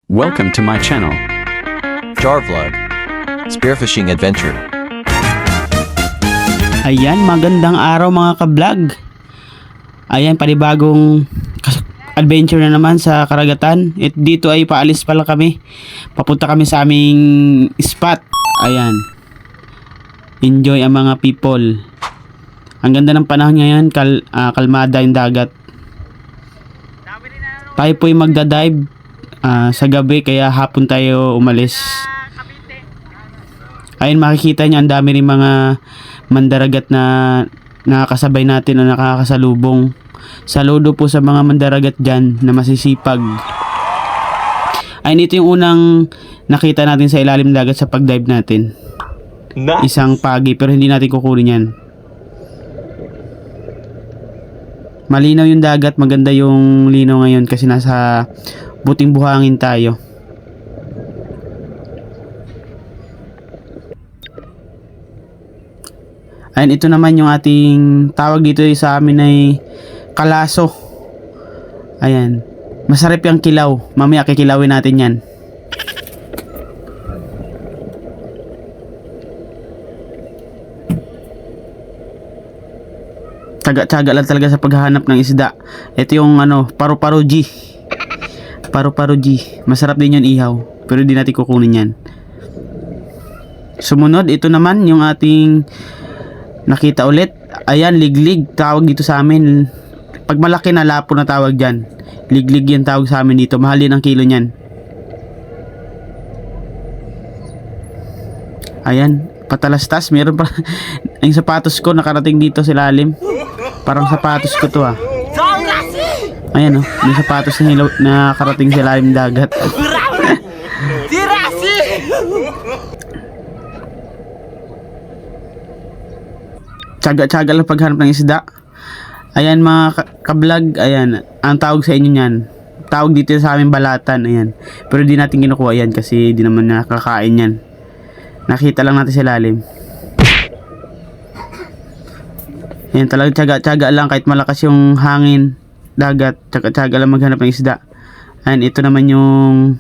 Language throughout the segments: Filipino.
Welcome to my channel. Jar Vlog. Spearfishing Adventure. Ayan, magandang araw mga ka-vlog. Ayan, panibagong adventure na naman sa karagatan. At dito ay paalis pala kami. Papunta kami sa aming spot. Ayan. Enjoy ang mga people. Ang ganda ng panahon ngayon, kalmada yung dagat. Tayo po ay magdadive sa gabi, kaya hapon tayo umalis. Ayun, makikita nyo ang dami rin mga mandaragat na nakakasabay natin o nakakasalubong. Saludo po sa mga mandaragat dyan na masisipag. Ayun, ito yung unang nakita natin sa ilalim ng dagat sa pagdive natin. Nice. Isang pagi, pero hindi natin kukunin yan. Malinaw yung dagat, maganda yung linaw ngayon kasi nasa buting buhangin tayo. Ayan, ito naman yung ating tawag dito sa amin ay kalaso. Ayan, masarap yung kilaw. Mamaya kikilawin natin yan. Tsaga-tsaga lang talaga sa paghahanap ng isda. Ito yung paru-paro G. Paru-paro G. Masarap din yun ihaw, pero di natin kukunin yan. Sumunod, ito naman yung ating nakita ulit. Ayan, liglig. Tawag dito sa amin. Pag malaki na lapo na tawag dyan. Liglig yan tawag sa amin dito. Mahal din ang kilo nyan. Ayan, patalastas. Meron pa. Yung sapatos ko nakarating dito sa lalim. Parang sapatos ko to Ayan may sapatos na karating sa lalim dagat. Tsaga-tsaga lang paghanap ng isda. Ayan mga ka-vlog, ayan, ang tawag sa inyo niyan. Tawag dito sa amin balatan, ayan. Pero di natin kinukuha yan kasi di naman nakakain yan. Nakita lang natin sa lalim. Ayan, talagang tsaga-tsaga lang kahit malakas yung hangin, dagat, tsaga-tsaga lang maghanap ng isda. Ayan, ito naman yung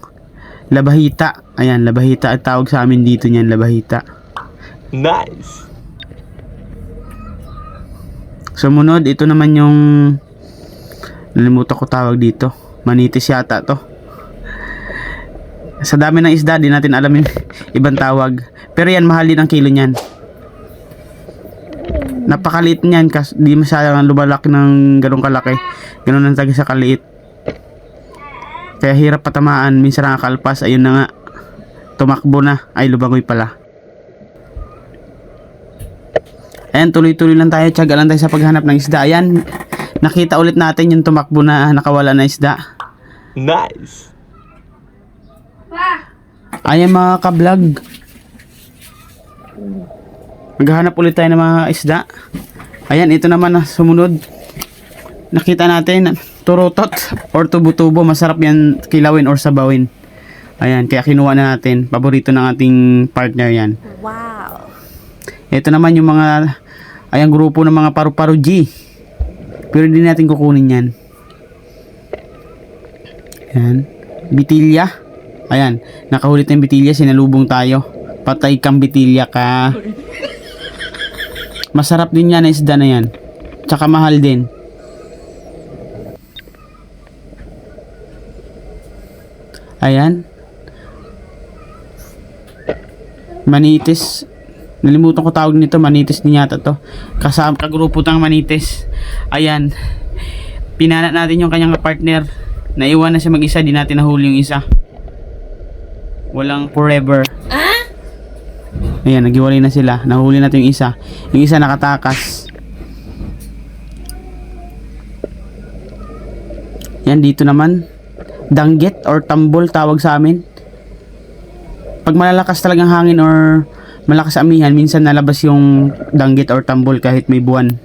labahita. Ayan, labahita ang tawag sa amin dito niyan, labahita. Nice. Sumunod, ito naman yung nalimutan ko tawag dito. Manitis yata to. Sa dami ng isda, di natin alam yung ibang tawag. Pero yan, mahal din ang kilo niyan. Napakaliit niyan kasi di masyadong lumalaki ng ganong kalaki. Ganon ang tagi sa kaliit. Kaya hirap patamaan. Minsan nakakalpas. Ayun na nga. Tumakbo na. Ay, lubangoy pala. Ayan, tuloy-tuloy lang tayo. Tiyaga lang tayo sa paghanap ng isda. Ayan, nakita ulit natin yung tumakbo na nakawala na isda. Nice. Ayan mga ka-vlog, maghahanap ulit tayo ng mga isda. Ayan, ito naman na sumunod. Nakita natin turutot or tubo-tubo. Masarap yan kilawin or sabawin. Ayan, kaya kinuha na natin. Paborito ng ating partner yan. Wow. Ito naman yung mga grupo ng mga paru-paro G. Pero hindi natin kukunin yan. Ayan, bitilya. Ayan, nakahulit ng bitilya, sinalubong tayo. Patay kang bitilya ka. Masarap din yan na isda na yan. Tsaka mahal din. Ayan. Manitis. Nalimutan ko tawag nito. Manitis din yata to. Kasama kagrupo tang manitis. Ayan. Pinanat natin yung kanyang partner. Naiwan na siya mag-isa. Di natin nahuli yung isa. Walang forever. Ayan, naghiwalay na sila. Nahuli natin yung isa. Yung isa nakatakas. Yan, dito naman. Danggit or tambol tawag sa amin. Pag malalakas talagang hangin or malakas amihan, minsan nalabas yung danggit or tambol kahit may buwan.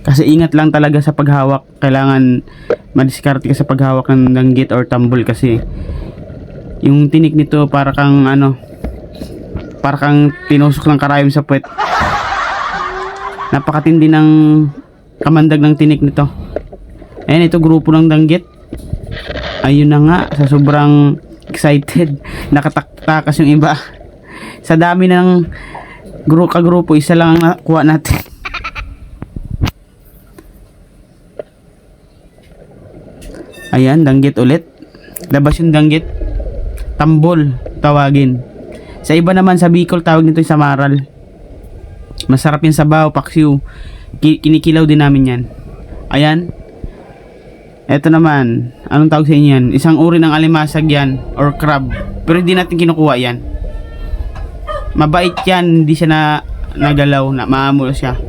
Kasi ingat lang talaga sa paghawak. Kailangan madiskarte ka sa paghawak ng danggit or tambol kasi yung tinik nito para kang tinusok ng karayom sa puwet. Napakatindi ng kamandag ng tinik nito. Ayan, ito grupo ng danggit. Ayun na nga, sa sobrang excited. Nakataktakas yung iba. Sa dami ng kagrupo, isa lang ang nakuha natin. Ayan, danggit ulit. Labas yung danggit. Tambol, tawagin. Sa iba naman, sa Bicol, tawag nito yung samaral. Masarap yung sabaw, paksiw. Kinikilaw din namin yan. Ayan. Eto naman, anong tawag sa inyo yan? Isang uri ng alimasag yan, or crab. Pero hindi natin kinukuha yan. Mabait yan, hindi siya nagalaw, maamo siya.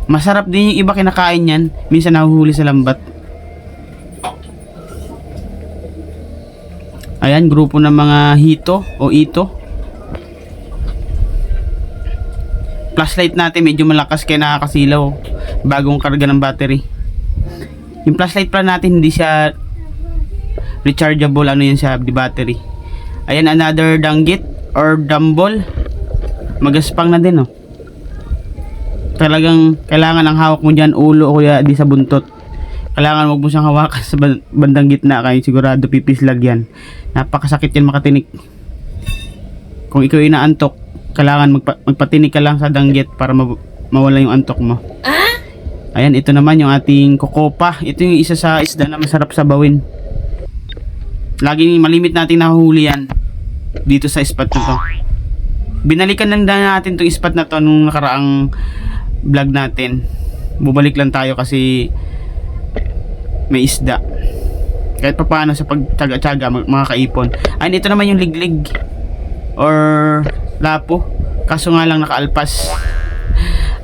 Masarap din yung iba kinakain yan. Minsan nahuhuli sa lambat. Ayan, grupo ng mga hito o ito. Flashlight natin medyo malakas kaya nakakasilaw. Bagong karga ng battery. Yung flashlight pala natin hindi siya rechargeable, ano yan siya, di battery. Ayan, another danggit or dambol. Magaspang na din, oh. Talagang kailangan ang hawak mo dyan ulo o kaya di sa buntot. Kailangan wag mo siyang hawakan sa bandang gitna kaya sigurado pipislag yan. Napakasakit yan makatinik. Kung ikaw ay naantok, kailangan magpatinik ka lang sa danggit para mawala yung antok mo. Ayan, ito naman yung ating kokopa. Ito yung isa sa isda na masarap sabawin. Laging malimit natin nahuhuli yan dito sa spot na to. Binalikan lang natin itong spot na to nung nakaraang vlog natin. Bubalik lang tayo kasi may isda. Kahit pa paano sa pagtsaga-tsaga makakaipon. Ayun, ito naman yung liglig or lapo. Kaso nga lang nakaalpas.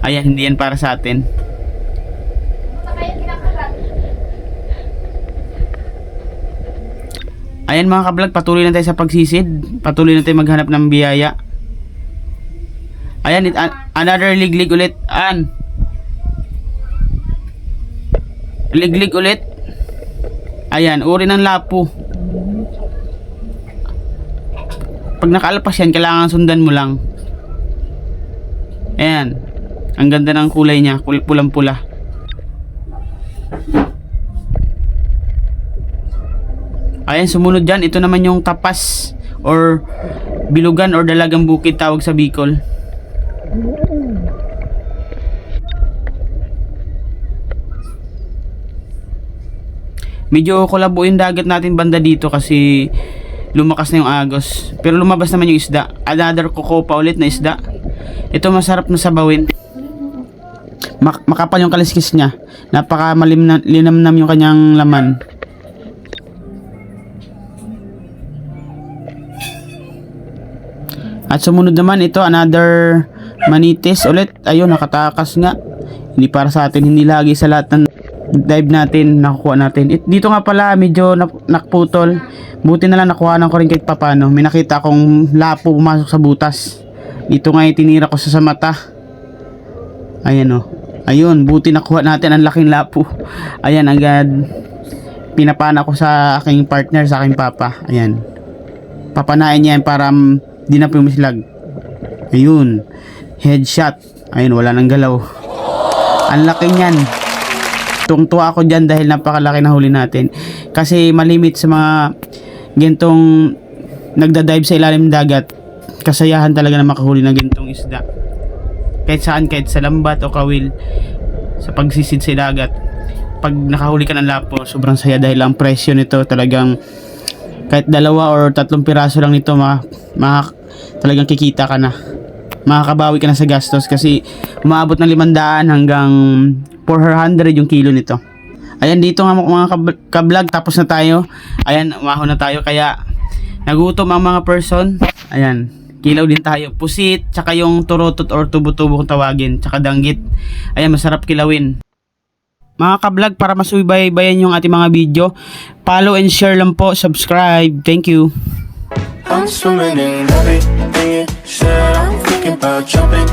Ayan, hindi yan para sa atin. Ayan mga kablog, patuloy na tayo sa pagsisid. Patuloy na tayo maghanap ng biyaya. Ayan, another liglig ulit. Liglig ulit. Ayan, uri ng lapo. Pag nakaalpas yan, kailangan sundan mo lang. Ayan. Ang ganda ng kulay niya, pulang-pula. Ayan, sumunod dyan. Ito naman yung tapas or bilugan or dalagang bukid tawag sa Bicol. Medyo kulabo yung dagat natin banda dito kasi lumakas na yung agos. Pero lumabas naman yung isda. Another kokopa ulit na isda. Ito masarap na sabawin. Makapal yung kaliskis niya. Napaka linamnam yung kanyang laman. At sumunod naman ito, another manitis ulit. Ayun, nakatakas nga. Hindi para sa atin, hindi lagi sa lahat ng dive natin nakukuha natin. Dito nga pala medyo nakputol. Buti na lang nakuha ko rin kahit papano. May nakita akong lapo pumasok sa butas. Dito nga tinira ko sa mata. Ayan, oh. Ayun, buti nakuha natin ang laking lapo. Ayan, agad pinapana ko sa aking partner, sa aking papa. Ayan, papanain niya yan para di na pumislag. Ayun, headshot. Ayun, wala nang galaw. Ang laki niyan. Tuwang-tuwa ako dyan dahil napakalaki na huli natin. Kasi malimit sa mga gintong nagda-dive sa ilalim ng dagat. Kasayahan talaga na makahuli ng gintong isda. Kahit saan, kahit sa lambat o kawil, sa pagsisid sa dagat. Pag nakahuli ka ng lapo, sobrang saya dahil ang presyo nito talagang kahit 2 or 3 piraso lang nito talagang kikita ka na. Makakabawi ka na sa gastos kasi umaabot ng 500 hanggang 400 yung kilo nito. Ayan, dito nga mga kablog, tapos na tayo. Ayan, umahon na tayo kaya nagutom ang mga person. Ayan, kilaw din tayo. Pusit, tsaka yung turotot or tubo-tubo kung tawagin, tsaka danggit. Ayan, masarap kilawin. Mga kablog, para masubaybayan yung ating mga video, follow and share lang po, subscribe. Thank you. I'm swimming in everything you said. I'm thinking about jumping